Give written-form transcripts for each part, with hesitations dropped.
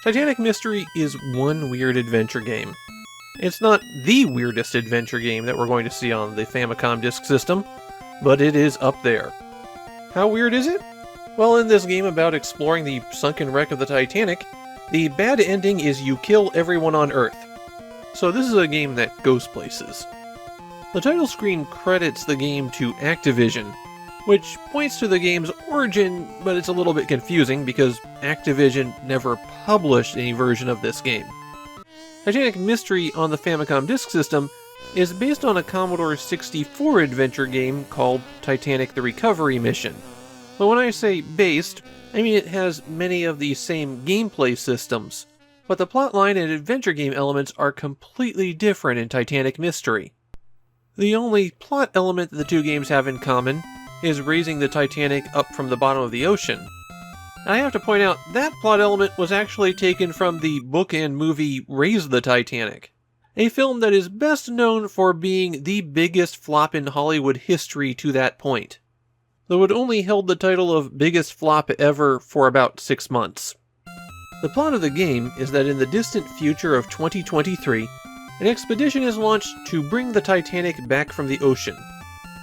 Titanic Mystery is one weird adventure game. It's not the weirdest adventure game that we're going to see on the Famicom Disk System, but it is up there. How weird is it? Well, in this game about exploring the sunken wreck of the Titanic, the bad ending is you kill everyone on Earth. So this is a game that goes places. The title screen credits the game to Activision, which points to the game's origin, but it's a little bit confusing because Activision never published any version of this game. Titanic Mystery on the Famicom Disk System is based on a Commodore 64 adventure game called Titanic: The Recovery Mission. But when I say based, I mean it has many of the same gameplay systems, but the plotline and adventure game elements are completely different in Titanic Mystery. The only plot element that the two games have in common is raising the Titanic up from the bottom of the ocean. And I have to point out, that plot element was actually taken from the book and movie Raise the Titanic, a film that is best known for being the biggest flop in Hollywood history to that point, though it only held the title of biggest flop ever for about 6 months. The plot of the game is that in the distant future of 2023, an expedition is launched to bring the Titanic back from the ocean,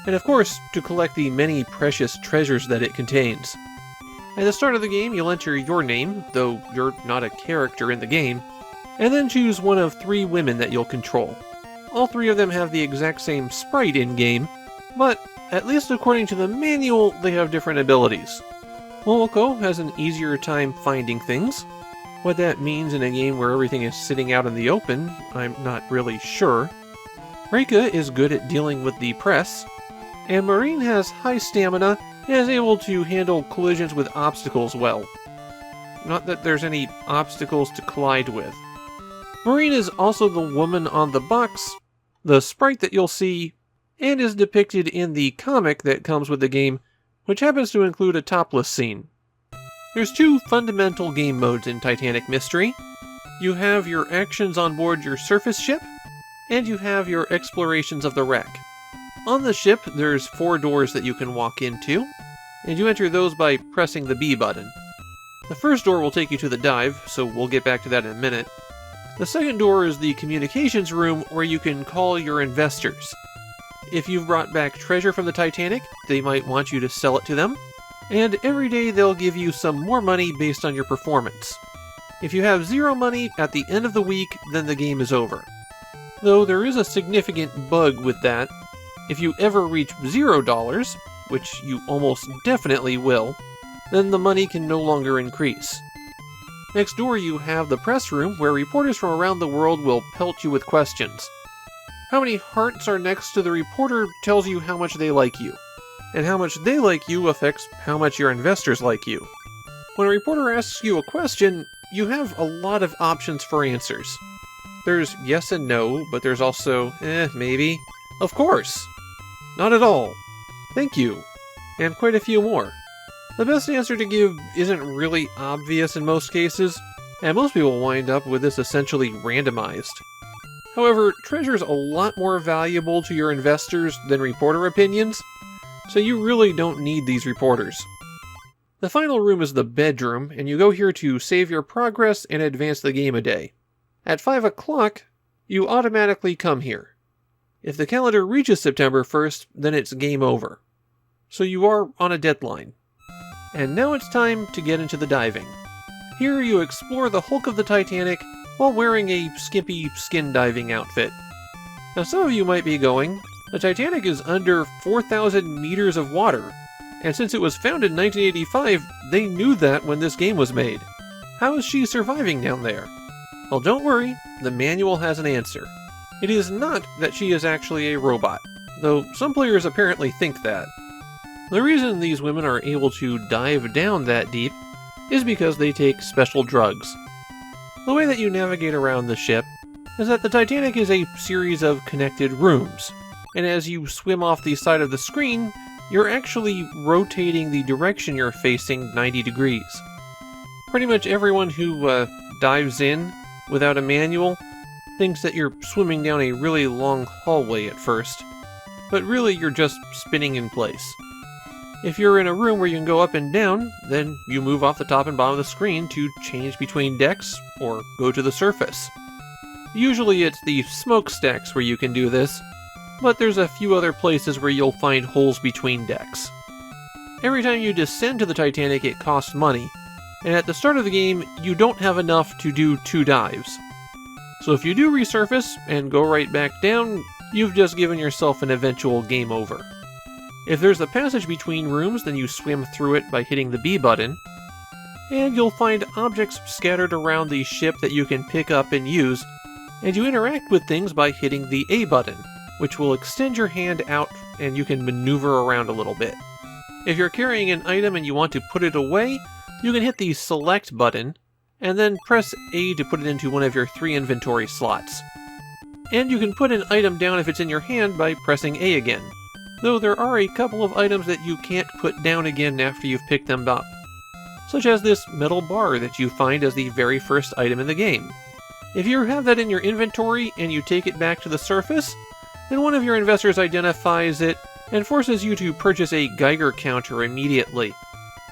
and of course, to collect the many precious treasures that it contains. At the start of the game, you'll enter your name, though you're not a character in the game, and then choose one of 3 women that you'll control. All 3 of them have the exact same sprite in-game, but at least according to the manual, they have different abilities. Momoko has an easier time finding things. What that means in a game where everything is sitting out in the open, I'm not really sure. Reika is good at dealing with the press, and Maureen has high stamina and is able to handle collisions with obstacles well. Not that there's any obstacles to collide with. Maureen is also the woman on the box, the sprite that you'll see, and is depicted in the comic that comes with the game, which happens to include a topless scene. There's 2 fundamental game modes in Titanic Mystery. You have your actions on board your surface ship, and you have your explorations of the wreck. On the ship, there's 4 doors that you can walk into, and you enter those by pressing the B button. The first door will take you to the dive, so we'll get back to that in a minute. The second door is the communications room where you can call your investors. If you've brought back treasure from the Titanic, they might want you to sell it to them, and every day they'll give you some more money based on your performance. If you have 0 money at the end of the week, then the game is over. Though there is a significant bug with that. If you ever reach $0, which you almost definitely will, then the money can no longer increase. Next door you have the press room where reporters from around the world will pelt you with questions. How many hearts are next to the reporter tells you how much they like you, and how much they like you affects how much your investors like you. When a reporter asks you a question, you have a lot of options for answers. There's yes and no, but there's also, maybe, of course, not at all, thank you, and quite a few more. The best answer to give isn't really obvious in most cases, and most people wind up with this essentially randomized. However, treasure's a lot more valuable to your investors than reporter opinions, so you really don't need these reporters. The final room is the bedroom, and you go here to save your progress and advance the game a day. At 5 o'clock, you automatically come here. If the calendar reaches September 1st, then it's game over. So you are on a deadline. And now it's time to get into the diving. Here you explore the hulk of the Titanic while wearing a skimpy skin diving outfit. Now some of you might be going, the Titanic is under 4,000 meters of water, and since it was founded in 1985, they knew that when this game was made. How is she surviving down there? Well, don't worry, the manual has an answer. It is not that she is actually a robot, though some players apparently think that. The reason these women are able to dive down that deep is because they take special drugs. The way that you navigate around the ship is that the Titanic is a series of connected rooms, and as you swim off the side of the screen, you're actually rotating the direction you're facing 90 degrees. Pretty much everyone who dives in without a manual thinks that you're swimming down a really long hallway at first, but really you're just spinning in place. If you're in a room where you can go up and down, then you move off the top and bottom of the screen to change between decks or go to the surface. Usually it's the smokestacks where you can do this, but there's a few other places where you'll find holes between decks. Every time you descend to the Titanic, it costs money, and at the start of the game, you don't have enough to do 2 dives. So if you do resurface and go right back down, you've just given yourself an eventual game over. If there's a passage between rooms, then you swim through it by hitting the B button, and you'll find objects scattered around the ship that you can pick up and use, and you interact with things by hitting the A button, which will extend your hand out and you can maneuver around a little bit. If you're carrying an item and you want to put it away, you can hit the Select button, and then press A to put it into one of your 3 inventory slots. And you can put an item down if it's in your hand by pressing A again, though there are a couple of items that you can't put down again after you've picked them up, such as this metal bar that you find as the very first item in the game. If you have that in your inventory and you take it back to the surface, then one of your investors identifies it and forces you to purchase a Geiger counter immediately.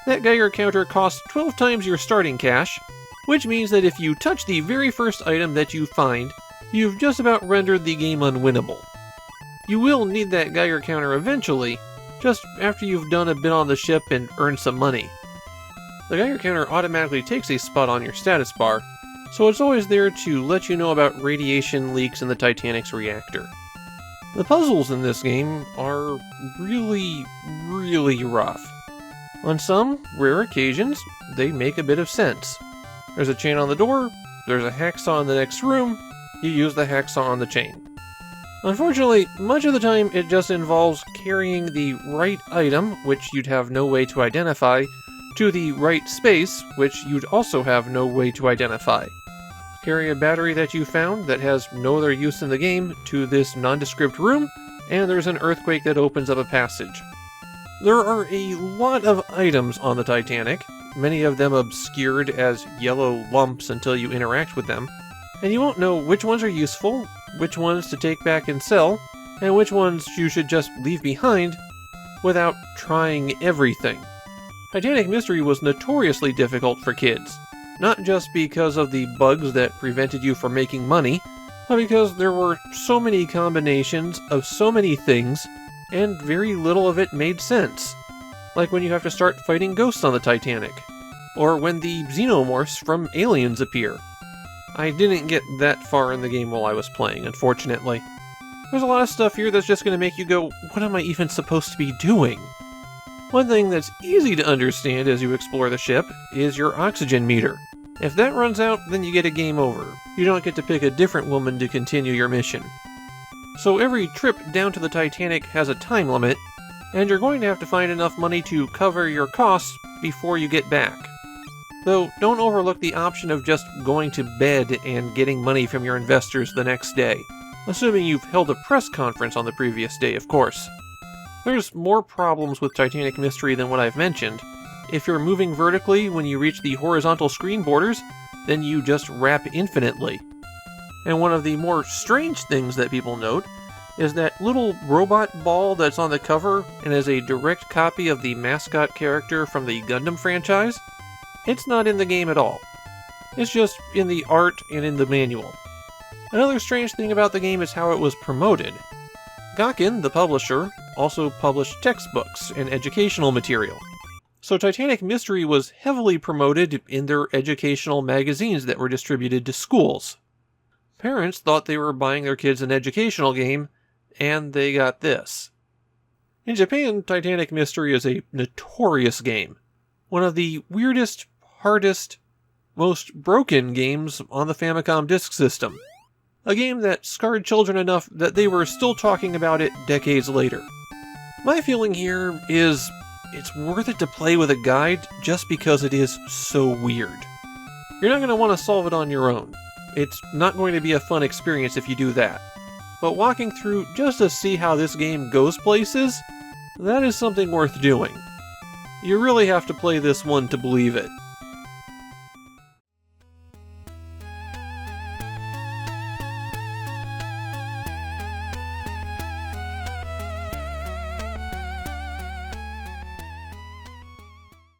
That Geiger counter costs 12 times your starting cash, which means that if you touch the very first item that you find, you've just about rendered the game unwinnable. You will need that Geiger counter eventually, just after you've done a bit on the ship and earned some money. The Geiger counter automatically takes a spot on your status bar, so it's always there to let you know about radiation leaks in the Titanic's reactor. The puzzles in this game are really rough. On some rare occasions, they make a bit of sense. There's a chain on the door, there's a hacksaw in the next room, you use the hacksaw on the chain. Unfortunately, much of the time it just involves carrying the right item, which you'd have no way to identify, to the right space, which you'd also have no way to identify. Carry a battery that you found that has no other use in the game to this nondescript room, and there's an earthquake that opens up a passage. There are a lot of items on the Titanic, many of them obscured as yellow lumps until you interact with them, and you won't know which ones are useful, which ones to take back and sell, and which ones you should just leave behind without trying everything. Titanic Mystery was notoriously difficult for kids, not just because of the bugs that prevented you from making money, but because there were so many combinations of so many things, and very little of it made sense. Like when you have to start fighting ghosts on the Titanic, or when the xenomorphs from Aliens appear. I didn't get that far in the game while I was playing, unfortunately. There's a lot of stuff here that's just going to make you go, what am I even supposed to be doing? One thing that's easy to understand as you explore the ship is your oxygen meter. If that runs out, then you get a game over. You don't get to pick a different woman to continue your mission. So every trip down to the Titanic has a time limit, and you're going to have to find enough money to cover your costs before you get back. Though, don't overlook the option of just going to bed and getting money from your investors the next day. Assuming you've held a press conference on the previous day, of course. There's more problems with Titanic Mystery than what I've mentioned. If you're moving vertically when you reach the horizontal screen borders, then you just wrap infinitely. And one of the more strange things that people note is that little robot ball that's on the cover and is a direct copy of the mascot character from the Gundam franchise. It's not in the game at all. It's just in the art and in the manual. Another strange thing about the game is how it was promoted. Gakuen, the publisher, also published textbooks and educational material. So Titanic Mystery was heavily promoted in their educational magazines that were distributed to schools. Parents thought they were buying their kids an educational game, and they got this. In Japan, Titanic Mystery is a notorious game. One of the weirdest, hardest, most broken games on the Famicom Disk System. A game that scarred children enough that they were still talking about it decades later. My feeling here is it's worth it to play with a guide just because it is so weird. You're not going to want to solve it on your own. It's not going to be a fun experience if you do that. But walking through just to see how this game goes places, that is something worth doing. You really have to play this one to believe it.